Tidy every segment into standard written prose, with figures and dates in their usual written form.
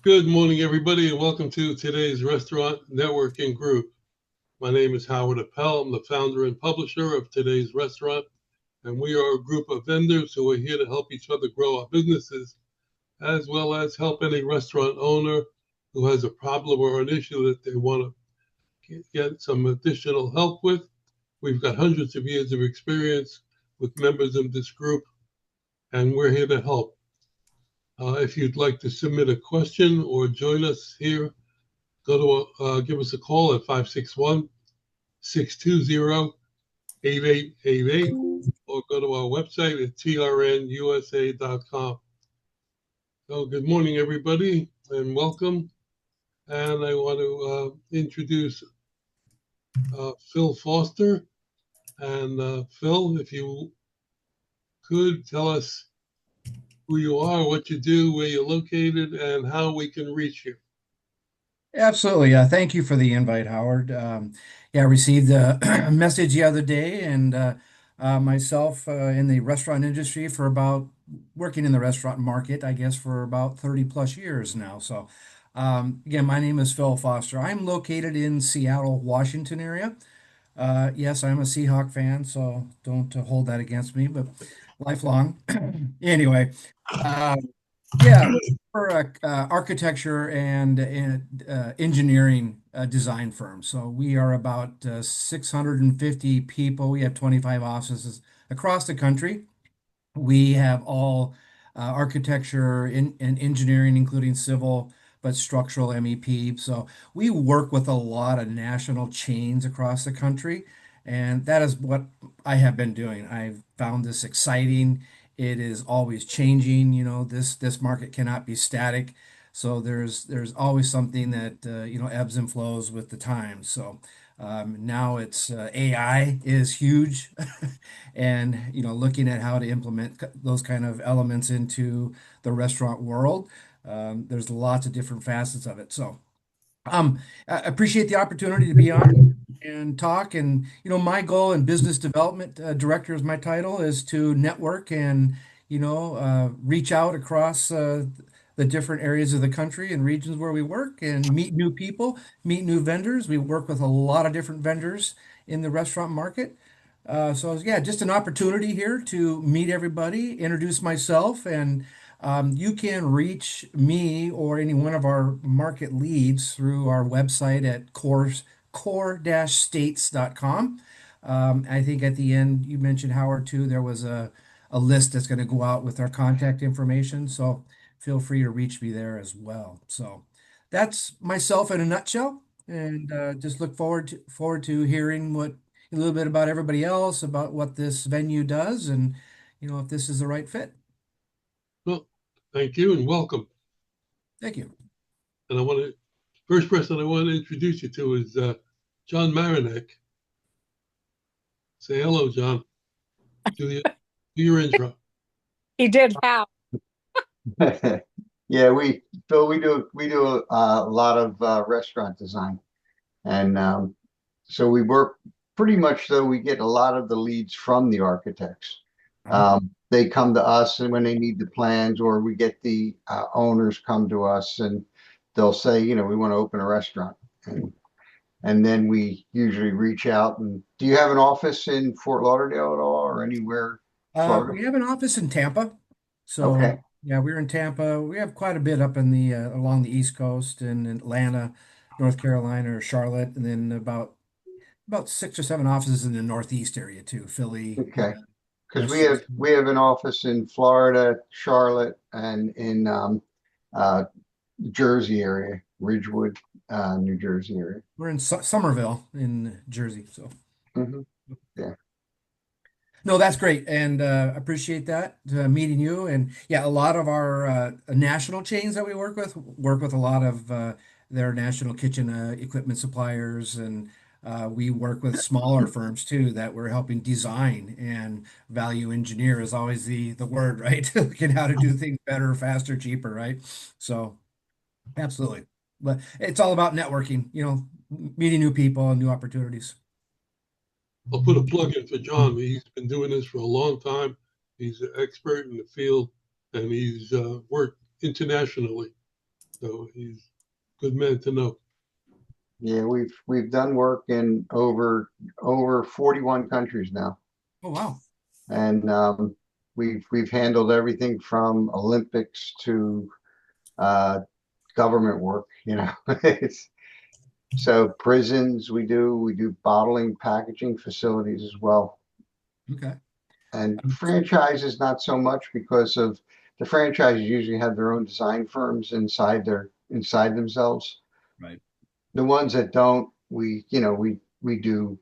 Good morning, everybody, and welcome to today's Restaurant Networking Group. My name is Howard Appel. I'm the founder and publisher of today's restaurant, and we are a group of vendors who are here to help each other grow our businesses, as well as help any restaurant owner who has a problem or an issue that they want to get some additional help with. We've got hundreds of years of experience with members of this group, and we're here to help. If you'd like to submit a question or join us here, give us a call at 561-620-8888 or go to our website at trnusa.com. So good morning, everybody, and welcome. And I want to introduce Phil Foster. And Phil, if you could tell us who you are, what you do, where you're located, and how we can reach you. Absolutely. Thank you for the invite, Howard. I received a message the other day, and myself in the restaurant industry for about working in the restaurant market, I guess, for about 30 plus years now. So, again, my name is Phil Foster. I'm located in Seattle, Washington area. Yes, I'm a Seahawk fan, so don't hold that against me, but lifelong. Anyway, uh, yeah, we're a architecture and engineering design firm. So we are about 650 people. We have 25 offices across the country. We have all architecture and engineering, including civil, but structural MEP. So we work with a lot of national chains across the country, and that is what I have been doing. I've found this exciting. It is always changing. This market cannot be static. So there's always something that ebbs and flows with the times. So now it's AI is huge, and looking at how to implement those kind of elements into the restaurant world. There's lots of different facets of it. So I appreciate the opportunity to be on and talk. And my goal in business development director is my title is to network and reach out across the different areas of the country and regions where we work and meet new people, meet new vendors. We work with a lot of different vendors in the restaurant market. So yeah, just an opportunity here to meet everybody, introduce myself, and you can reach me or any one of our market leads through our website at core-states.com. I think at the end you mentioned Howard too. There was a list that's going to go out with our contact information. So feel free to reach me there as well. So that's myself in a nutshell, and just look forward to hearing what a little bit about everybody else, about what this venue does, and if this is the right fit. Well, thank you and welcome. Thank you. And first person I want to introduce you to is John Marinek. Say hello, John. Do your intro. He did how? Yeah, we do a lot of restaurant design, and so we work pretty much though we get a lot of the leads from the architects. They come to us and when they need the plans, or we get the owners come to us and they'll say, we want to open a restaurant, and then we usually reach out. And do you have an office in Fort Lauderdale at all, or anywhere, Florida? We have an office in Tampa. So Okay. yeah, we're in Tampa. We have quite a bit up in the along the East Coast in Atlanta, North Carolina, or Charlotte, and then about 6 or 7 offices in the Northeast area too, Philly, Okay. Because we have Westchester. we have an office in Florida, Charlotte, and in uh, Jersey area, Ridgewood, New Jersey area. We're in Somerville in Jersey. So Hmm. Yeah. no, that's great, and appreciate that meeting you. And yeah, a lot of our national chains that we work with a lot of their national kitchen equipment suppliers, and we work with smaller firms too that we're helping design and value engineer is always the word, right? Looking how to do things better, faster, cheaper, right? So absolutely, but it's all about networking, meeting new people and new opportunities. I'll put a plug in for John. He's been doing this for a long time. He's an expert in the field, and he's worked internationally. So he's a good man to know. Yeah, we've done work in over 41 countries now, Oh, wow. and we've handled everything from Olympics to uh, government work. It's, so prisons we do bottling, packaging facilities as well, Okay. and franchises not so much because of the franchises usually have their own design firms inside themselves. Right. The ones that don't, we do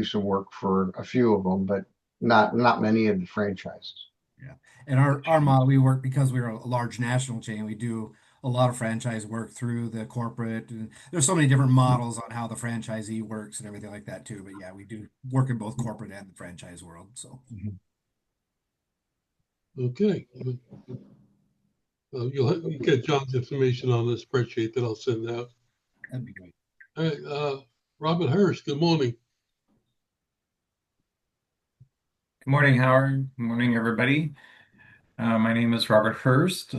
some work for a few of them, but not many of the franchises. Yeah. And our model, we work because we're a large national chain. We do a lot of franchise work through the corporate, and there's so many different models on how the franchisee works and everything like that too. But yeah, we do work in both corporate and the franchise world. So Okay. You'll get John's information on the spreadsheet that I'll send out. that'd be great. All right, Robert Hurst, good morning. Good morning, Howard. Good morning, everybody. My name is Robert Hurst.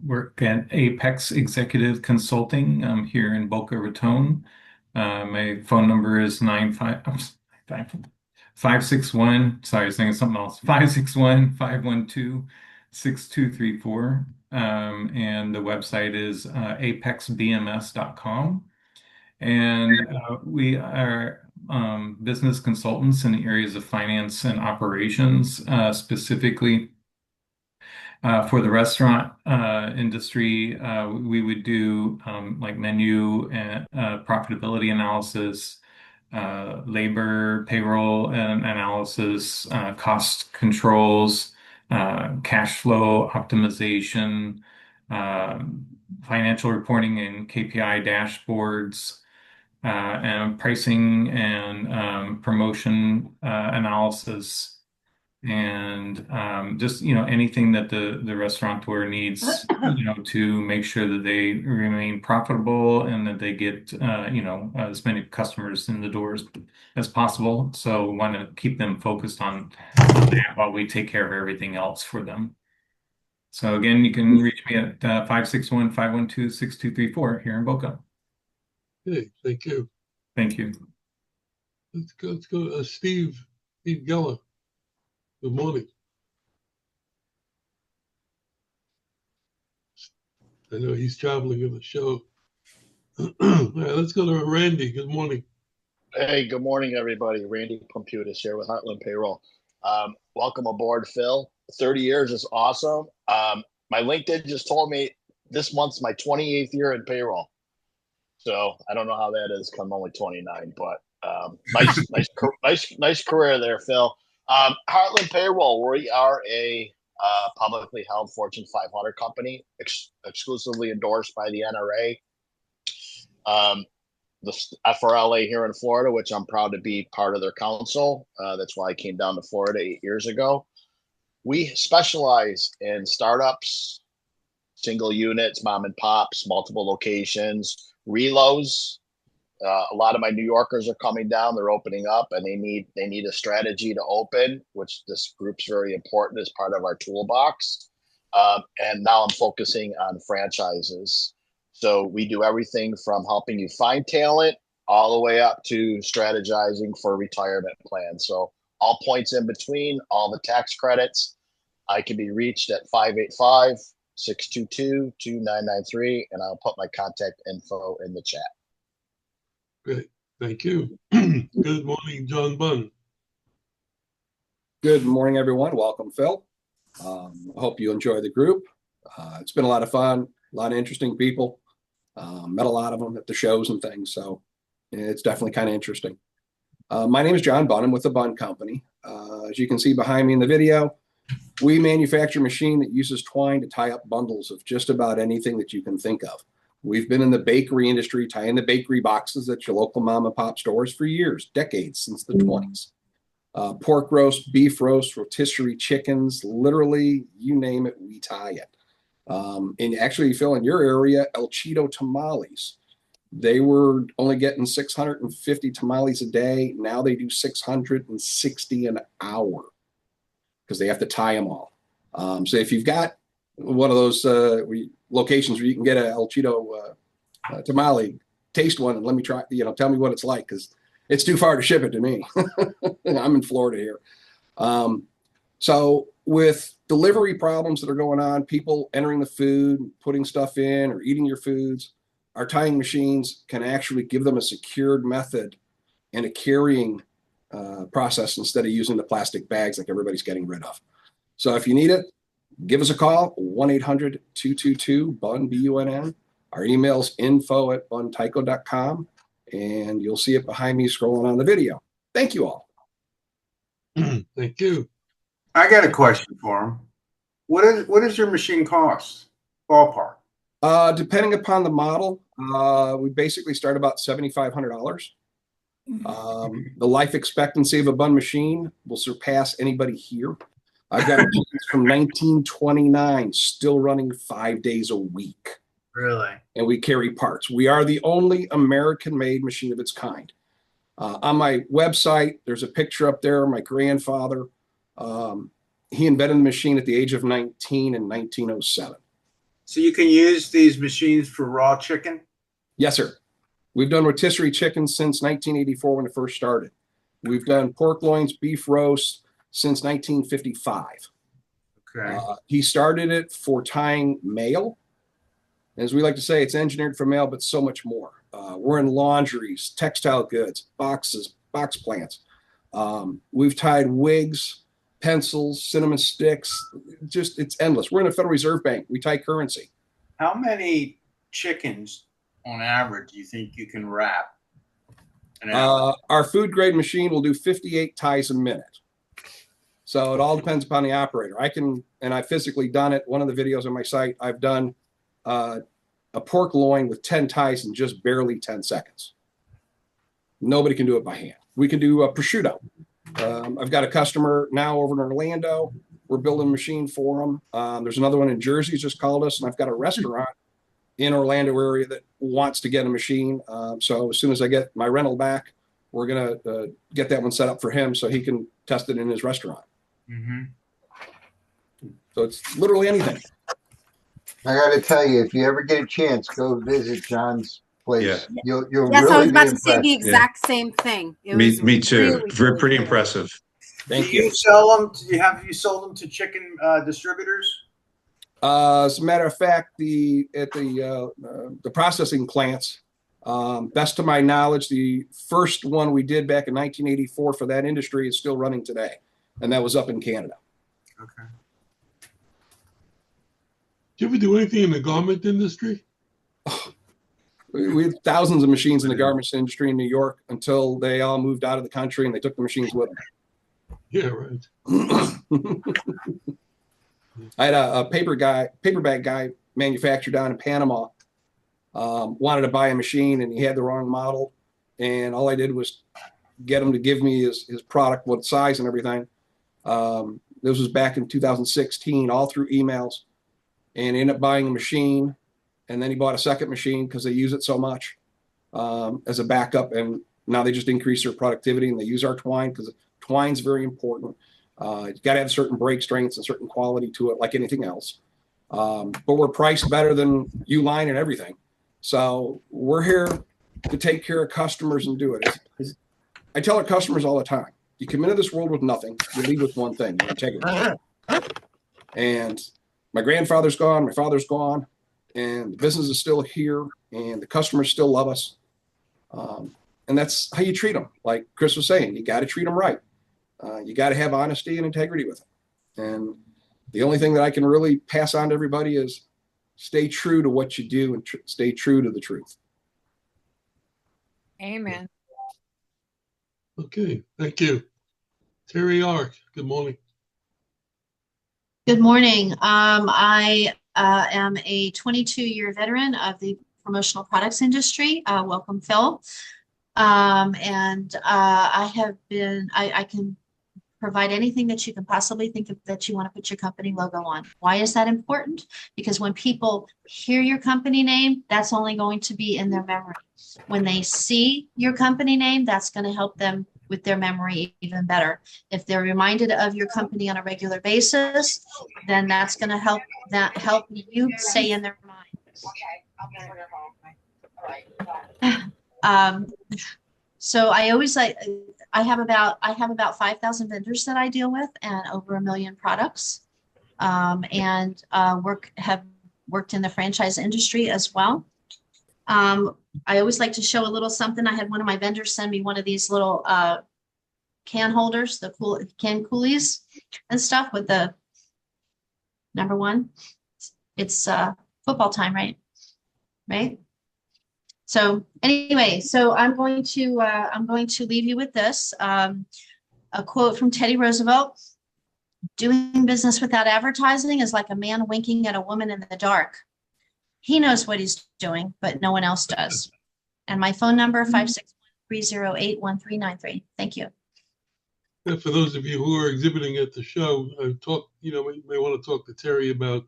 Work at Apex Executive Consulting. I'm here in Boca Raton. My phone number is 561. Sorry, I was saying something else. 561-512-6234. And the website is apexbms.com. And we are business consultants in the areas of finance and operations, specifically for the restaurant industry. We would do like menu and profitability analysis, labor, payroll analysis, cost controls, cash flow optimization, financial reporting and KPI dashboards, and pricing and promotion analysis, and just anything that the restaurateur needs to make sure that they remain profitable and that they get as many customers in the doors as possible. So we want to keep them focused on that while we take care of everything else for them. So again, you can reach me at 561-512-6234 here in Boca. Okay, thank you. Thank you. Let's go Steve Geller. Good morning. I know he's traveling in the show. All right, let's go to Randy. Good morning. Hey, good morning, everybody. Randy Computis here with Heartland Payroll. Welcome aboard, Phil. 30 years is awesome. My LinkedIn just told me this month's my 28th year in payroll. So I don't know how that is. I'm only 29, but nice career there, Phil. Heartland Payroll. We are a publicly held Fortune 500 company, exclusively endorsed by the NRA. The FRLA here in Florida, which I'm proud to be part of their council. That's why I came down to Florida 8 years ago. We specialize in startups, single units, mom and pops, multiple locations, reloads. A lot of my New Yorkers are coming down. They're opening up, and they need a strategy to open, which this group's very important as part of our toolbox. And now I'm focusing on franchises. So we do everything from helping you find talent all the way up to strategizing for retirement plans. So all points in between, all the tax credits. I can be reached at 585-622-2993, and I'll put my contact info in the chat. Great, thank you. Good morning, John Bunn. Good morning, everyone. Welcome, Phil. I hope you enjoy the group. It's been a lot of fun, a lot of interesting people. Met a lot of them at the shows and things, so it's definitely kind of interesting. My name is John Bunn. I'm with the Bunn Company. As you can see behind me in the video, we manufacture a machine that uses twine to tie up bundles of just about anything that you can think of. We've been in the bakery industry, tying the bakery boxes at your local mom and pop stores for years, decades, since the 20s. Pork roast, beef roast, rotisserie chickens, literally, you name it, we tie it. And actually, Phil, in your area, El Cheeto tamales. They were only getting 650 tamales a day. Now they do 660 an hour because they have to tie them all. So if you've got one of those locations where you can get a El Cheeto tamale, taste one, and let me try, tell me what it's like, because it's too far to ship it to me. I'm in Florida here. So with delivery problems that are going on, people entering the food, putting stuff in, or eating your foods, our tying machines can actually give them a secured method and a carrying process instead of using the plastic bags like everybody's getting rid of. So if you need it, give us a call, 1-800-222-BUN, BUNN. Our email's info@buntyco.com, and you'll see it behind me scrolling on the video. Thank you all. Thank you. I got a question for him. What does your machine cost? Ballpark. Depending upon the model, we basically start about $7,500. The life expectancy of a bun machine will surpass anybody here. I've got machines from 1929 still running 5 days a week. Really? And we carry parts. We are the only American-made machine of its kind. On my website, there's a picture up there. My grandfather, he invented the machine at the age of 19 in 1907. So you can use these machines for raw chicken? Yes, sir. We've done rotisserie chicken since 1984 when it first started. We've done pork loins, beef roast since 1955. Okay. He started it for tying mail. As we like to say, it's engineered for mail, but so much more. We're in laundries, textile goods, boxes, box plants. We've tied wigs, pencils, cinnamon sticks. Just, it's endless. We're in a Federal Reserve Bank. We tie currency. How many chickens on average do you think you can wrap? Our food grade machine will do 58 ties a minute. So it all depends upon the operator. I've physically done it. One of the videos on my site, I've done a pork loin with 10 ties in just barely 10 seconds. Nobody can do it by hand. We can do a prosciutto. I've got a customer now over in Orlando. We're building a machine for them. There's another one in Jersey just called us, and I've got a restaurant in Orlando area that wants to get a machine. So as soon as I get my rental back, we're going to get that one set up for him so he can test it in his restaurant. Mm-hmm. So it's literally anything. I got to tell you, if you ever get a chance, go visit John's place. Yeah. You'll Yes, I really was about be to say the impressed. exact same thing. It Me was too. really, Very really pretty cool. impressive. Thank Do you. you sell them? Have you sold them to chicken distributors? As a matter of fact, the processing plants, best to my knowledge, the first one we did back in 1984 for that industry is still running today, and that was up in Canada. Okay. Do you ever do anything in the garment industry? We had thousands of machines in the garments industry in New York until they all moved out of the country and they took the machines with them. Yeah, right. I had a paper bag guy manufacturer down in Panama, wanted to buy a machine and he had the wrong model. And all I did was get him to give me his product, what size and everything. This was back in 2016, all through emails, and ended up buying a machine. And then he bought a second machine because they use it so much as a backup. And now they just increase their productivity and they use our twine because twine's very important. You got to have certain break strengths and certain quality to it, like anything else. But we're priced better than Uline and everything. So we're here to take care of customers and do it. I tell our customers all the time, you come into this world with nothing, you leave with one thing, integrity. And my grandfather's gone, my father's gone, and the business is still here, and the customers still love us. And that's how you treat them. Like Chris was saying, you got to treat them right. You got to have honesty and integrity with it. And the only thing that I can really pass on to everybody is stay true to what you do and stay true to the truth. Amen. Okay, thank you. Terry Ark, good morning. Good morning. I am a 22-year veteran of the promotional products industry. Welcome, Phil. I can provide anything that you can possibly think of that you want to put your company logo on. Why is that important? Because when people hear your company name, that's only going to be in their memory. When they see your company name, that's going to help them with their memory even better. If they're reminded of your company on a regular basis, then that's going to help you stay in their mind. So I always I have about 5,000 vendors that I deal with and over 1 million products. And have worked in the franchise industry as well. I always like to show a little something. I had one of my vendors send me one of these little can holders, the can coolies and stuff with the number 1. It's football time, right? Right. So anyway, so I'm going to leave you with this, a quote from Teddy Roosevelt. Doing business without advertising is like a man winking at a woman in the dark. He knows what he's doing, but no one else does. And my phone number, 561-308-1393. Thank you. And for those of you who are exhibiting at the show, we may want to talk to Terry about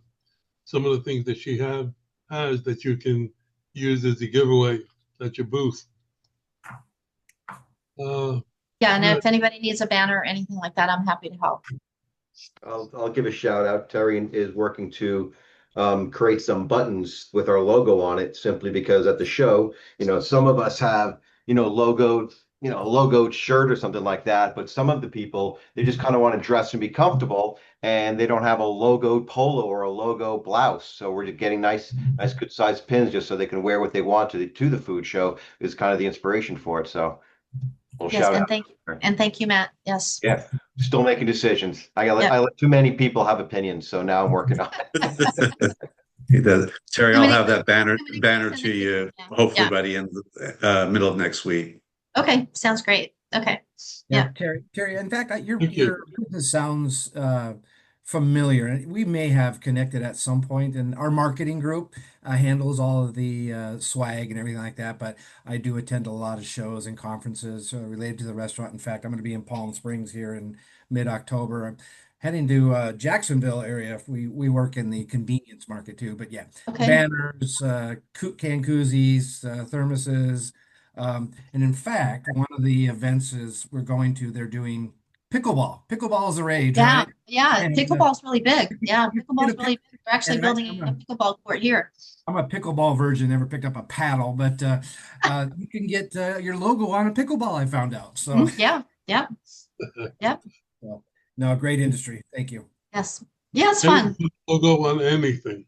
some of the things that she has that you can use as a giveaway at your booth. Yeah, and if anybody needs a banner or anything like that, I'm happy to help. I'll give a shout out. Terry is working to create some buttons with our logo on it, simply because at the show, some of us have, logoed shirt or something like that, but some of the people, they just kind of want to dress and be comfortable, and they don't have a logoed polo or a logo blouse. So we're just getting nice good sized pins just so they can wear what they want to the food show is kind of the inspiration for it. So we'll yes, shout and out. thank you, Matt. Yes. Yeah. Still making decisions. I let too many people have opinions, so now I'm working on it. He does. Terry, I'll have that banner to you hopefully by the end of the middle of next week. Okay, sounds great. Okay. Yeah. Terry, in fact, your business sounds familiar. We may have connected at some point, and our marketing group handles all of the swag and everything like that. But I do attend a lot of shows and conferences related to the restaurant. In fact, I'm going to be in Palm Springs here in mid-October. I'm heading to Jacksonville area. We work in the convenience market too. But yeah, banners, can koozies, thermoses. And in fact, one of the events we're going to, they're doing pickleball. Pickleball is the rage, right? Yeah, And, pickleball's really big. Yeah, pickleball's really big. We're actually building a pickleball court here. I'm a pickleball virgin, never picked up a paddle, but you can get your logo on a pickleball, I found out. So yeah. So, no, great industry. Thank you. Yes. Yeah, it's fun. Logo on anything.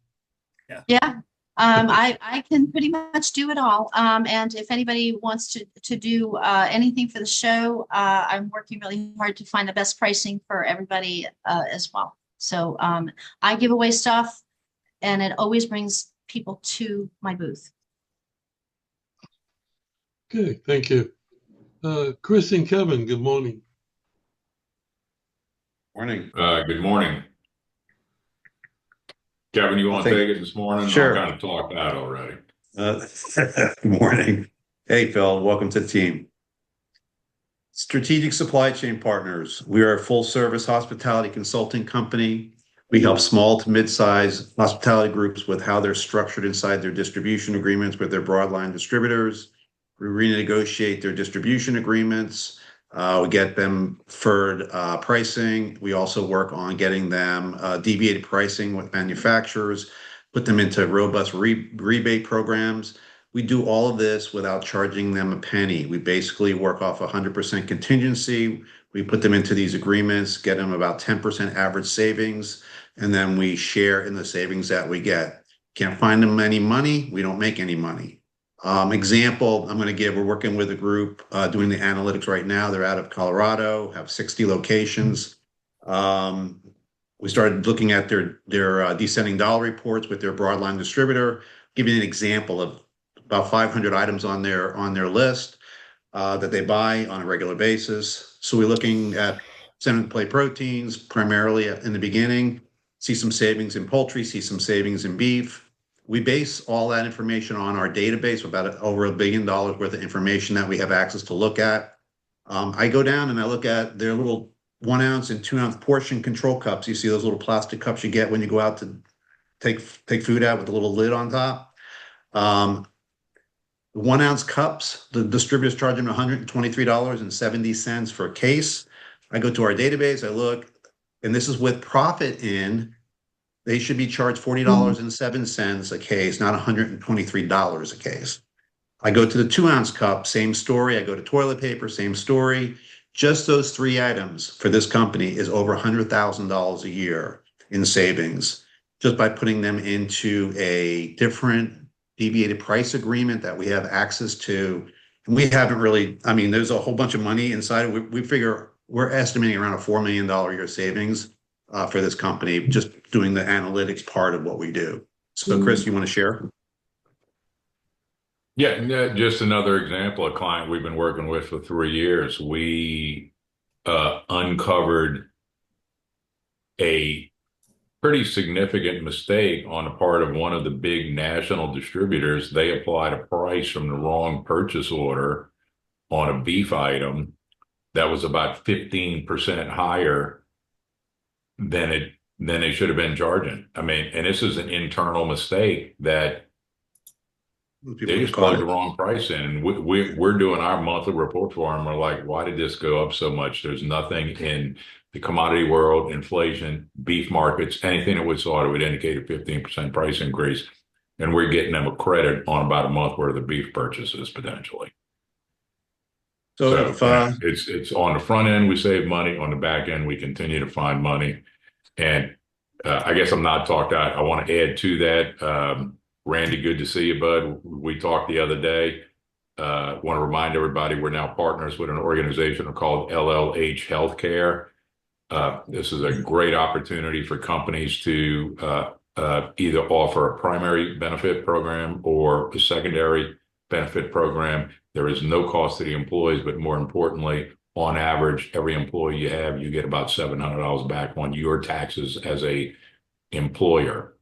Yeah. I can pretty much do it all. And if anybody wants to do anything for the show, I'm working really hard to find the best pricing for everybody as well. So I give away stuff, and it always brings people to my booth. Okay, thank you. Chris and Kevin, good morning. Morning. Good morning. Kevin, you want to take it this morning? Sure. I kind of talked that already. Good morning. Hey, Phil. Welcome to the team. Strategic Supply Chain Partners. We are a full-service hospitality consulting company. We help small to mid-size hospitality groups with how they're structured inside their distribution agreements with their broadline distributors. We renegotiate their distribution agreements. We get them deferred pricing. We also work on getting them deviated pricing with manufacturers, put them into robust rebate programs. We do all of this without charging them a penny. We basically work off 100% contingency. We put them into these agreements, get them about 10% average savings, and then we share in the savings that we get. Can't find them any money, we don't make any money. Example I'm going to give, we're working with a group doing the analytics right now. They're out of Colorado, have 60 locations. We started looking at their descending dollar reports with their broadline distributor. Give you an example of about 500 items on their list that they buy on a regular basis. So we're looking at center plate proteins primarily in the beginning, see some savings in poultry, see some savings in beef. We base all that information on our database, about over $1 billion worth of information that we have access to look at. I go down and I look at their little 1 ounce and 2 ounce portion control cups. You see those little plastic cups you get when you go out to take food out with a little lid on top. The 1 ounce cups, the distributors charging $123.70 for a case. I go to our database, I look, and this is with profit in. They should be charged $40.07 a case, not $123 a case. I go to the 2 ounce cup, same story. I go to toilet paper, same story. Just those 3 items for this company is over $100,000 a year in savings, just by putting them into a different deviated price agreement that we have access to. And we haven't really, I mean, there's a whole bunch of money inside. We figure we're estimating around a $4 million a year savings for this company, just doing the analytics part of what we do. So Chris, you want to share? Yeah, just another example, a client we've been working with for 3 years. We uncovered a pretty significant mistake on the part of one of the big national distributors. They applied a price from the wrong purchase order on a beef item that was about 15% higher than they should have been charging. I mean, and this is an internal mistake that they just plugged the wrong price in. And we're doing our monthly report for them. We're like, why did this go up so much? There's nothing in the commodity world, inflation, beef markets, anything that we saw that would indicate a 15% price increase. And we're getting them a credit on about a month worth of beef purchases potentially. So it's on the front end, we save money. On the back end, we continue to find money. And I guess I'm not talked out. I want to add to that. Randy, good to see you, bud. We talked the other day. Want to remind everybody we're now partners with an organization called LLH Healthcare. This is a great opportunity for companies to either offer a primary benefit program or a secondary benefit program. There is no cost to the employees, but more importantly, on average, every employee you have, you get about $700 back on your taxes as a employer.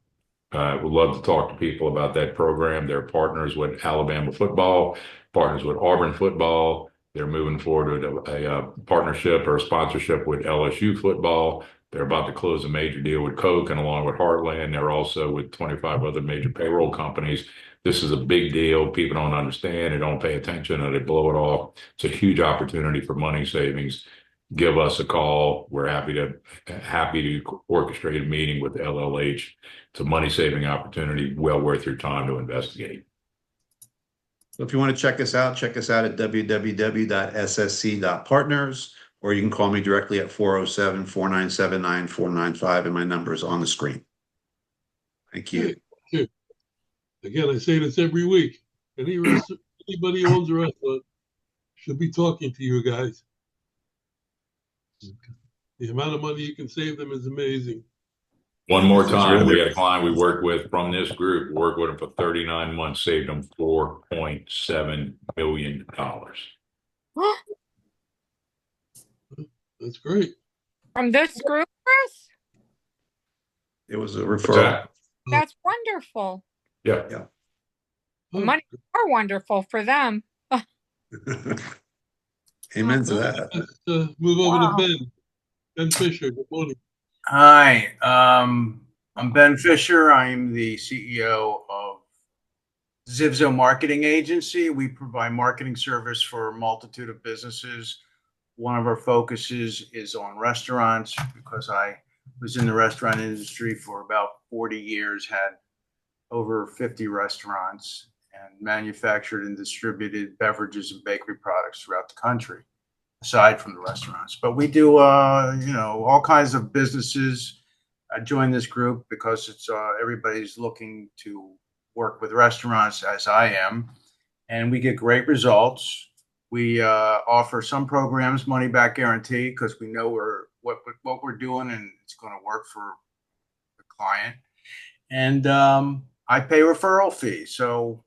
Would love to talk to people about that program. They're partners with Alabama football, partners with Auburn football. They're moving forward with a partnership or a sponsorship with LSU football. They're about to close a major deal with Coke, and along with Heartland, they're also with 25 other major payroll companies. This is a big deal. People don't understand. They don't pay attention, or they blow it off. It's a huge opportunity for money savings. Give us a call. We're happy to orchestrate a meeting with LLH. It's a money saving opportunity, well worth your time to investigate. So if you want to check us out at www.ssc.partners, or you can call me directly at 407-497-9495, and my number is on the screen. Thank you. Hey, again, I say this every week. Anybody who owns a restaurant should be talking to you guys. The amount of money you can save them is amazing. One more time, we had a client we worked with from this group, worked with them for 39 months, saved them $4.7 million. That's great. From this group, Chris? It was a referral. That's wonderful. Yeah. Money are wonderful for them. Amen to that. Let's move over to Ben. Ben Fisher, good morning. Hi, I'm Ben Fisher. I'm the CEO of Zivzo Marketing Agency. We provide marketing service for a multitude of businesses. One of our focuses is on restaurants, because I was in the restaurant industry for about 40 years, had over 50 restaurants, and manufactured and distributed beverages and bakery products throughout the country, aside from the restaurants. But we do, all kinds of businesses. I joined this group because it's everybody's looking to work with restaurants, as I am, and we get great results. We offer some programs, money back guarantee, because we know what we're doing and it's going to work for the client. And I pay referral fees. So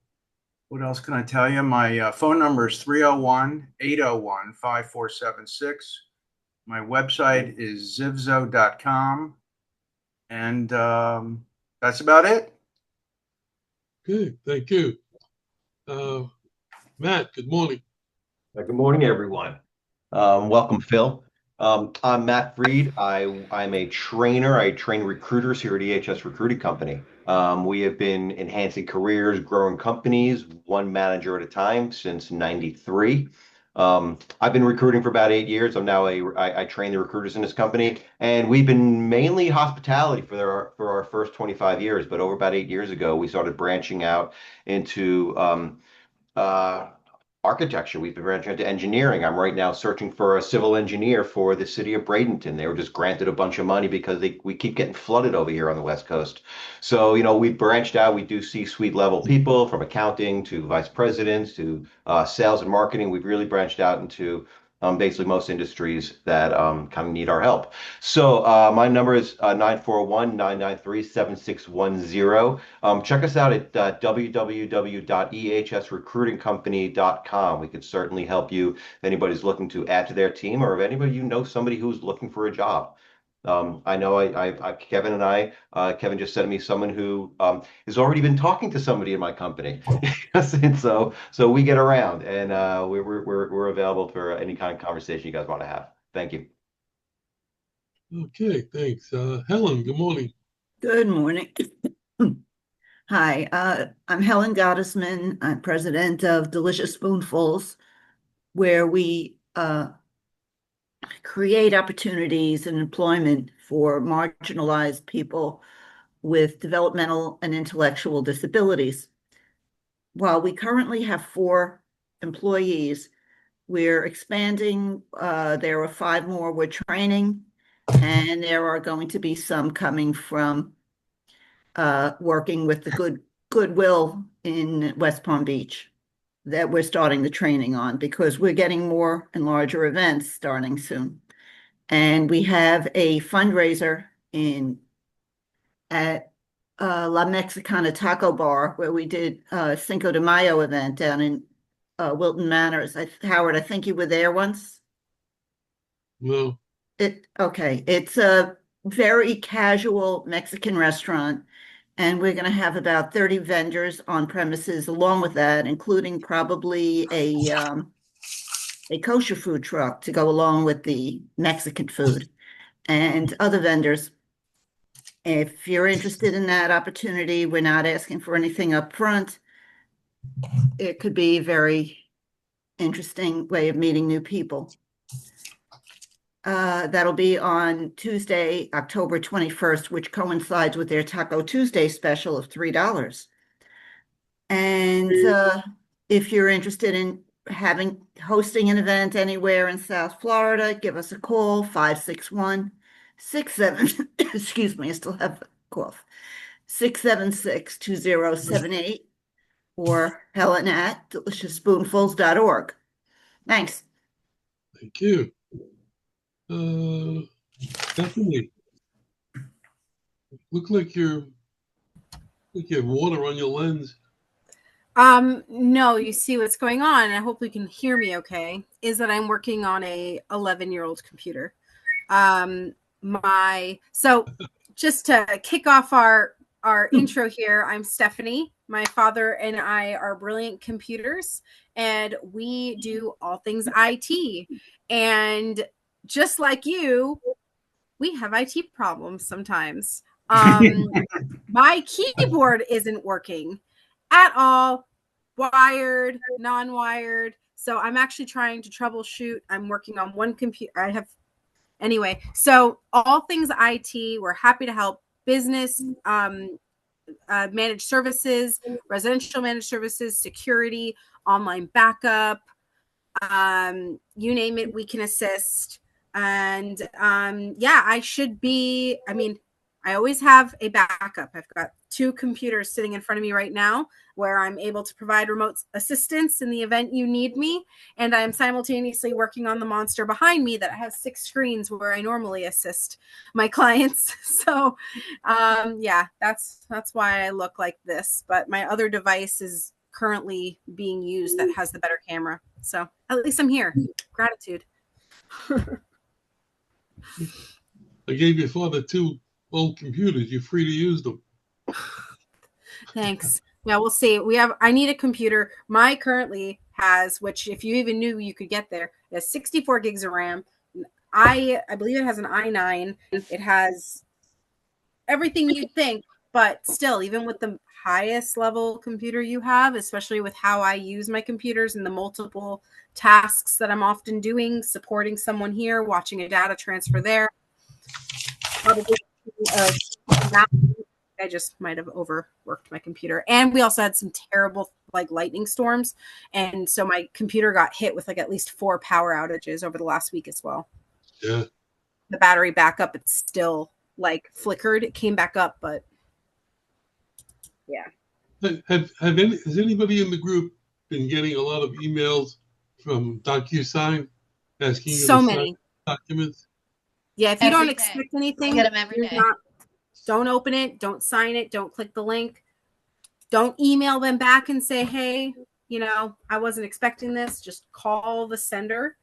what else can I tell you? My phone number is 301-801-5476. My website is zivzo.com. And that's about it. Good, thank you. Matt, good morning. Good morning, everyone. Welcome, Phil. I'm Matt Freed. I'm a trainer. I train recruiters here at EHS Recruiting Company. We have been enhancing careers, growing companies, one manager at a time since '93. I've been recruiting for about 8 years. I train the recruiters in this company, and we've been mainly hospitality for our first 25 years. But over about 8 years ago, we started branching out into uh, architecture. We've been branching into engineering. I'm right now searching for a civil engineer for the city of Bradenton. They were just granted a bunch of money because we keep getting flooded over here on the West Coast. So, we branched out. We do C-suite level people from accounting to vice presidents to sales and marketing. We've really branched out into basically most industries that kind of need our help. So my number is 941-993-7610. Check us out at www.ehsrecruitingcompany.com. We could certainly help you if anybody's looking to add to their team, or if anybody somebody who's looking for a job. I know Kevin just sent me someone who has already been talking to somebody in my company. And so we get around, and we're available for any kind of conversation you guys want to have. Thank you. Okay, thanks. Helen, good morning. Good morning. Hi, I'm Helen Gottesman. I'm president of Delicious Spoonfuls, where we create opportunities and employment for marginalized people with developmental and intellectual disabilities. While we currently have 4 employees, we're expanding. There are 5 more we're training, and there are going to be some coming from working with the Goodwill in West Palm Beach that we're starting the training on, because we're getting more and larger events starting soon. And we have a fundraiser at La Mexicana Taco Bar, where we did a Cinco de Mayo event down in Wilton Manors. Howard, I think you were there once. No. Okay. It's a very casual Mexican restaurant, and we're going to have about 30 vendors on premises along with that, including probably a kosher food truck to go along with the Mexican food and other vendors. If you're interested in that opportunity, we're not asking for anything up front. It could be a very interesting way of meeting new people. That'll be on Tuesday, October 21st, which coincides with their Taco Tuesday special of $3. And if you're interested in hosting an event anywhere in South Florida, give us a call, 561-67, excuse me, I still have a cough, 676-2078, or Helen at deliciousspoonfuls.org. Thanks. Thank you. Stephanie, look like you have water on your lens. No, you see what's going on. I hope you can hear me okay. Is that I'm working on a 11-year-old computer. So just to kick off our intro here, I'm Stephanie. My father and I are brilliant computers, and we do all things IT. And just like you, we have IT problems sometimes. My keyboard isn't working at all, wired, non-wired. So I'm actually trying to troubleshoot. I'm working on one computer. Anyway, so all things IT, we're happy to help. Business, managed services, residential managed services, security, online backup, you name it, we can assist. And I always have a backup. I've got 2 computers sitting in front of me right now where I'm able to provide remote assistance in the event you need me. And I'm simultaneously working on the monster behind me that has 6 screens where I normally assist my clients. So that's why I look like this. But my other device is currently being used that has the better camera. So at least I'm here. Gratitude. I gave your father 2 old computers. You're free to use them. Thanks. Yeah, we'll see. I need a computer. My currently has, which if you even knew you could get there, has 64 gigs of RAM, I believe it has an i9. It has everything you'd think, but still, even with the highest level computer you have, especially with how I use my computers and the multiple tasks that I'm often doing, supporting someone here, watching a data transfer there, probably I just might have overworked my computer. And we also had some terrible like lightning storms. And so my computer got hit with like at least 4 power outages over the last week as well. Yeah. The battery backup, it's still like flickered. It came back up, but yeah. Has anybody in the group been getting a lot of emails from DocuSign asking you So to many sign documents? Yeah, if you Every don't day. expect anything, I get 'em every you're day. not- don't open it, don't sign it, don't click the link, don't email them back and say, hey, you know, I wasn't expecting this. Just call the sender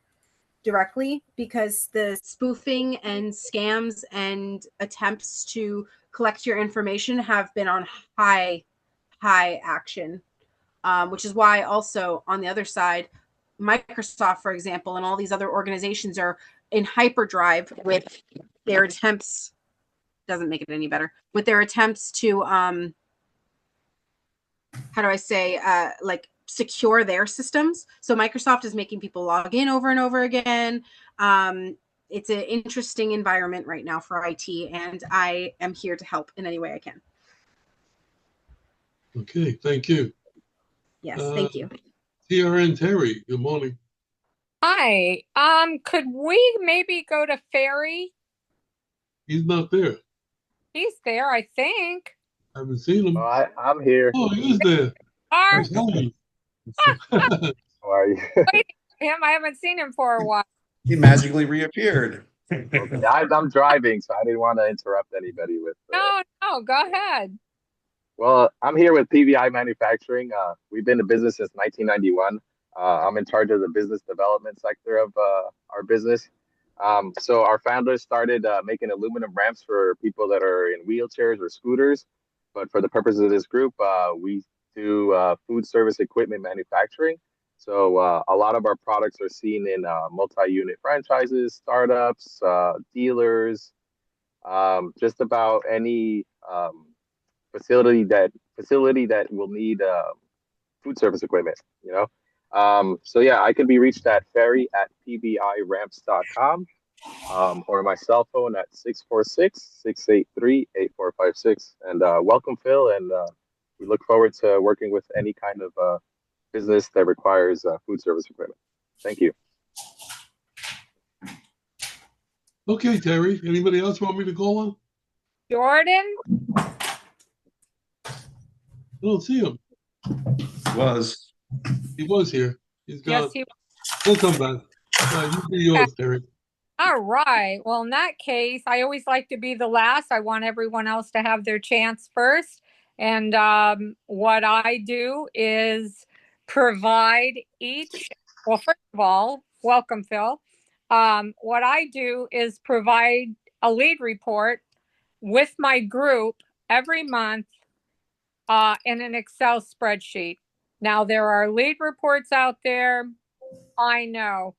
directly, because the spoofing and scams and attempts to collect your information have been on high action, which is why also on the other side, Microsoft, for example, and all these other organizations are in hyperdrive with their attempts, doesn't make it any better, with their attempts to how do I say, like secure their systems. So Microsoft is making people log in over and over again. It's an interesting environment right now for IT, and I am here to help in any way I can. Okay, thank you. Yes, thank you. TRN Terry, good morning. Hi. Could we maybe go to Ferry? He's not there. He's there, I think. I haven't seen him. I'm here. Oh, he is there. Are How are you? him? I haven't seen him for a while. He magically reappeared. Okay, I'm driving, so I didn't want to interrupt anybody with. No, go ahead. Well, I'm here with PVI Manufacturing. We've been in business since 1991. I'm in charge of the business development sector of our business. So our founders started making aluminum ramps for people that are in wheelchairs or scooters. But for the purpose of this group, we do food service equipment manufacturing. So a lot of our products are seen in multi-unit franchises, startups, dealers, just about any facility that will need food service equipment, you know. So yeah, I can be reached at ferry@pbiramps.com, or my cell phone at 646-683-8456. And welcome, Phil, and we look forward to working with any kind of business that requires food service equipment. Thank you. Okay, Terry. Anybody else want me to call on? Jordan? I don't see him. He was here. He's gone. Yes, He'll come back. You do yours, Terry. All right. Well, in that case, I always like to be the last. I want everyone else to have their chance first. And what I do is provide each, well, first of all, welcome, Phil. What I do is provide a lead report with my group every month in an Excel spreadsheet. Now, there are lead reports out there. I know.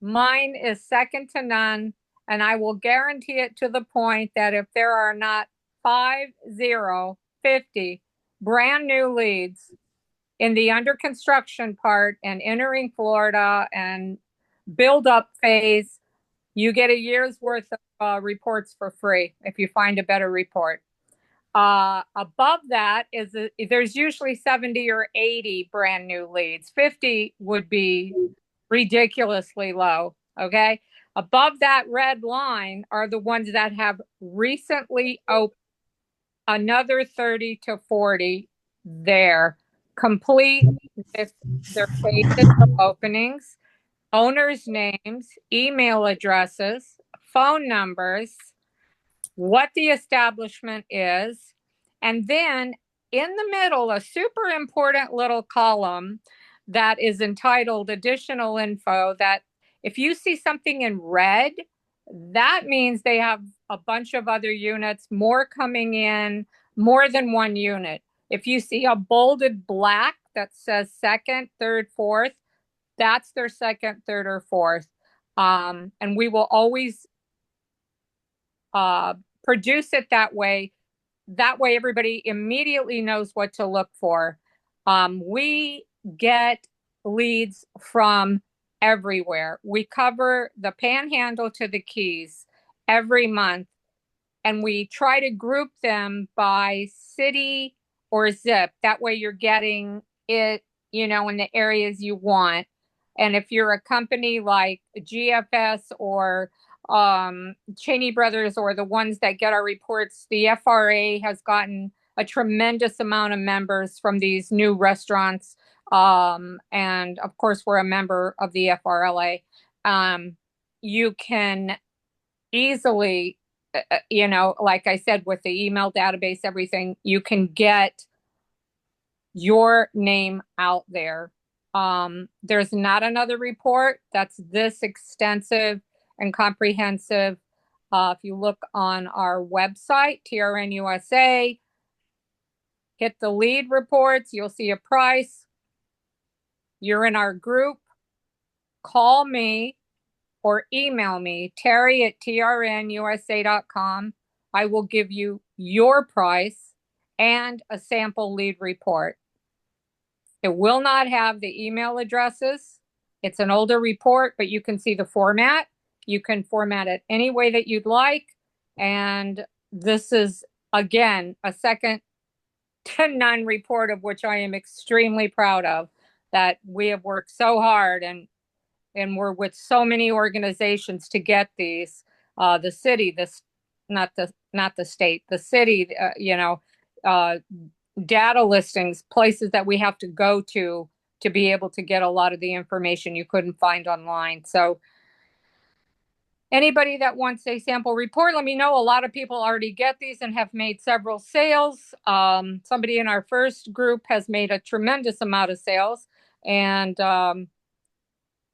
Mine is second to none, and I will guarantee it to the point that if there are not 50 brand new leads in the under construction part and entering Florida and build up phase, you get a year's worth of reports for free if you find a better report. Above that is there's usually 70 or 80 brand new leads. 50 would be ridiculously low. Okay. Above that red line are the ones that have recently opened. Another 30 to 40 there, complete with their pages of openings, owners' names, email addresses, phone numbers, what the establishment is, and then in the middle, a super important little column that is entitled additional info, that if you see something in red, that means they have a bunch of other units, more coming in, more than one unit. If you see a bolded black that says second, third, fourth, that's their second, third, or fourth. And we will always produce it that way. That way, everybody immediately knows what to look for. We get leads from everywhere. We cover the Panhandle to the Keys every month, and we try to group them by city or zip. That way, you're getting it, in the areas you want. And if you're a company like GFS or Cheney Brothers, or the ones that get our reports, the FRA has gotten a tremendous amount of members from these new restaurants. And of course, we're a member of the FRLA. You can easily, like I said, with the email database, everything, you can get your name out there. There's not another report that's this extensive and comprehensive. If you look on our website, TRN USA, hit the lead reports, you'll see a price. You're in our group. Call me or email me, terry@trnusa.com. I will give you your price and a sample lead report. It will not have the email addresses. It's an older report, but you can see the format. You can format it any way that you'd like. And this is, again, a second to none report, of which I am extremely proud of, that we have worked so hard and we're with so many organizations to get these. The city, not the state, the city, data listings, places that we have to go to be able to get a lot of the information you couldn't find online. So anybody that wants a sample report, let me know. A lot of people already get these and have made several sales. Somebody in our first group has made a tremendous amount of sales, and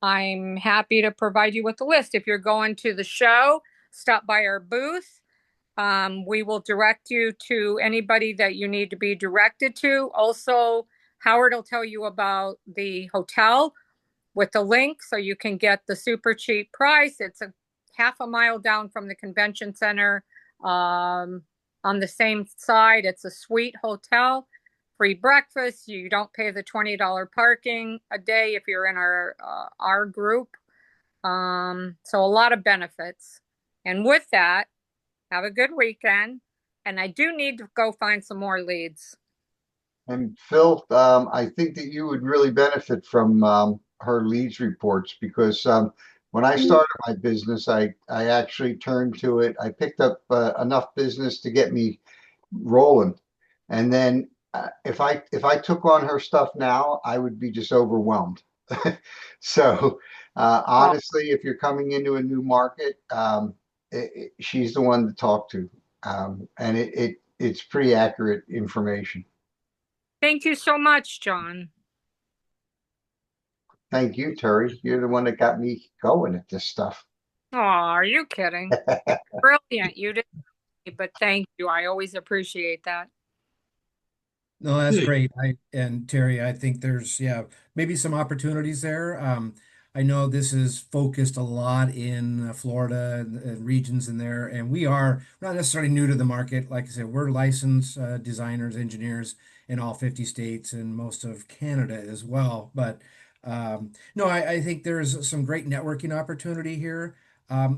I'm happy to provide you with the list. If you're going to the show, stop by our booth. We will direct you to anybody that you need to be directed to. Also, Howard will tell you about the hotel with the link so you can get the super cheap price. It's a half a mile down from the convention center. On the same side, it's a suite hotel, free breakfast. You don't pay the $20 parking a day if you're in our group. So a lot of benefits. And with that, have a good weekend. And I do need to go find some more leads. And Phil, I think that you would really benefit from her leads reports, because when I started my business, I actually turned to it. I picked up enough business to get me rolling. And then if I took on her stuff now, I would be just overwhelmed. So honestly, if you're coming into a new market, she's the one to talk to. And it's pretty accurate information. Thank you so much, John. Thank you, Terry. You're the one that got me going at this stuff. Oh, are you kidding? Brilliant. You did, but thank you. I always appreciate that. No, that's great. And Terry, I think there's, maybe some opportunities there. I know this is focused a lot in Florida and regions in there, and we're not necessarily new to the market. Like I said, we're licensed designers, engineers in all 50 states and most of Canada as well. But no, I think there's some great networking opportunity here.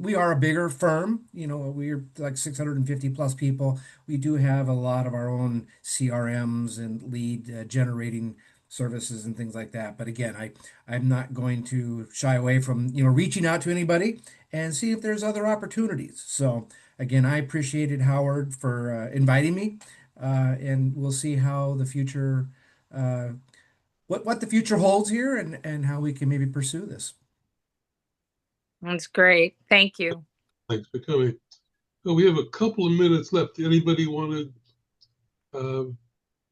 We are a bigger firm, we're like 650 plus people. We do have a lot of our own CRMs and lead generating services and things like that. But again, I'm not going to shy away from, reaching out to anybody and see if there's other opportunities. So again, I appreciated Howard for inviting me, and we'll see how the future, what the future holds here, and how we can maybe pursue this. That's great. Thank you. Thanks for coming. So we have a couple of minutes left. Anybody want to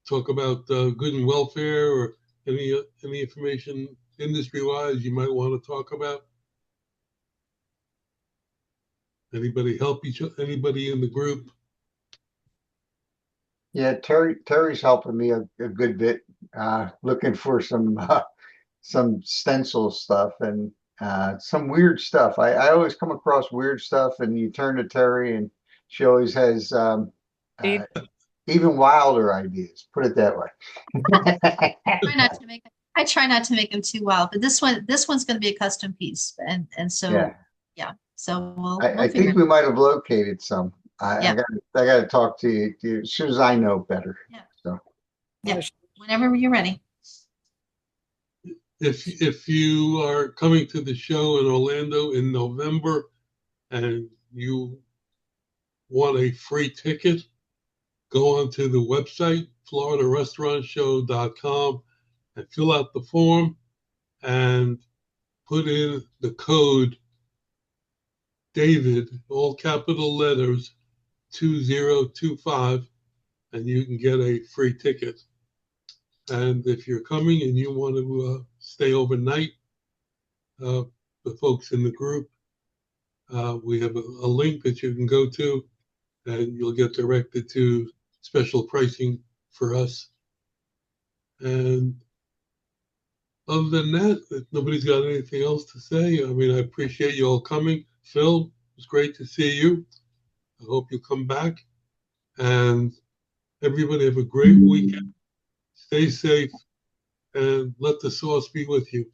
talk about good and welfare, or any information industry-wise you might want to talk about? Anybody help anybody in the group? Yeah, Terry's helping me a good bit, looking for some stencil stuff, and some weird stuff. I always come across weird stuff, and you turn to Terry, and she always has even wilder ideas. Put it that way. I try not to make them too wild, but this one's going to be a custom piece, and so yeah. So I think we might have located some. I got to talk to you as soon as I know better. Yeah. So yeah, whenever you're ready. If you are coming to the show in Orlando in November and you want a free ticket, go onto the website, floridarestaurantshow.com, and fill out the form and put in the code David, all capital letters, 2025, and you can get a free ticket. And if you're coming and you want to stay overnight, the folks in the group, we have a link that you can go to, and you'll get directed to special pricing for us. And other than that, if nobody's got anything else to say, I mean, I appreciate you all coming. Phil, it was great to see you. I hope you come back. And everybody have a great weekend. Stay safe and let the sauce be with you.